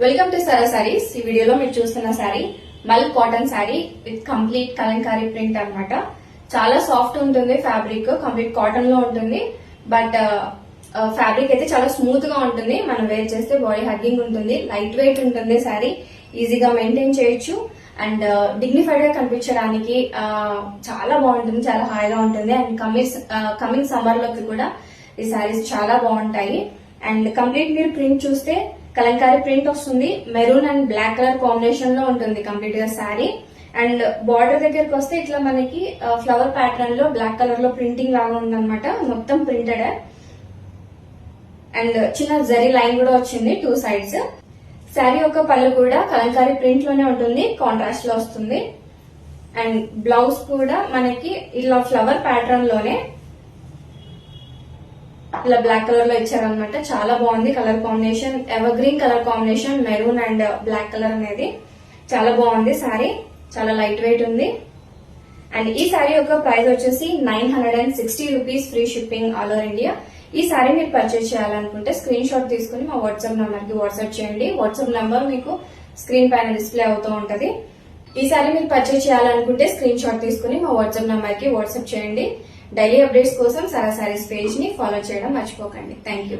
Welcome to సరా సారీస్. ఈ వీడియోలో మీరు చూస్తున్న సారీ మల్ cotton sorry with complete Kalamkari print అన్నమాట. చాలా సాఫ్ట్ ఉంటుంది ఫ్యాబ్రిక్, కంప్లీట్ కాటన్ లో ఉంటుంది. బట్ ఫ్యాబ్రిక్ అయితే చాలా స్మూత్ గా ఉంటుంది. మనం వేర్ చేస్తే బాడీ హగ్గింగ్ ఉంటుంది, లైట్ వెయిట్ ఉంటుంది. సారీ ఈజీగా మెయింటైన్ చేయొచ్చు అండ్ డిగ్నిఫైడ్ గా కనిపించడానికి చాలా బాగుంటుంది, చాలా హాయిగా ఉంటుంది. అండ్ కమింగ్ సమ్మర్ లోకి కూడా ఈ సారీస్ చాలా బాగుంటాయి. అండ్ కంప్లీట్ మీరు ప్రింట్ చూస్తే కలంకారీ ప్రింట్ వస్తుంది, maroon and black colour combination లో ఉంటుంది కంప్లీట్ గా శారీ. అండ్ బార్డర్ దగ్గరకు వస్తే ఇట్లా మనకి ఫ్లవర్ ప్యాటర్న్ లో బ్లాక్ కలర్ లో ప్రింటింగ్ లాగా ఉందన్నమాట, మొత్తం ప్రింటెడ్. అండ్ చిన్న జరీ లైన్ కూడా వచ్చింది టూ సైడ్స్. శారీ యొక్క పళ్ళు కూడా కలంకారీ ప్రింట్ లోనే ఉంటుంది, కాంట్రాస్ట్ లో వస్తుంది. అండ్ బ్లౌజ్ కూడా మనకి ఇలా ఫ్లవర్ ప్యాటర్న్ లోనే ఇలా బ్లాక్ కలర్ లో ఇచ్చారనమాట. చాలా బాగుంది colour combination, evergreen colour combination, maroon and black colour అనేది చాలా బాగుంది. శారీ చాలా లైట్ వెయిట్ ఉంది. అండ్ ఈ శారీ యొక్క ప్రైస్ వచ్చేసి 960 rupees, free shipping all over India. ఈ శారీ మీరు పర్చేస్ చేయాలనుకుంటే స్క్రీన్ షాట్ తీసుకుని మా వాట్సాప్ నంబర్ కి వాట్సాప్ చేయండి. వాట్సాప్ నంబర్ మీకు స్క్రీన్ పైన డిస్ప్లే అవుతూ ఉంటది. ఈ శారీ మీరు పర్చేస్ చేయాలనుకుంటే స్క్రీన్ షాట్ తీసుకుని మా వాట్సాప్ నంబర్ కి వాట్సాప్ చేయండి. డైలీ అప్డేట్స్ కోసం సరా సారీస్ పేజ్ ని ఫాలో చేయడం మర్చిపోకండి. Thank you.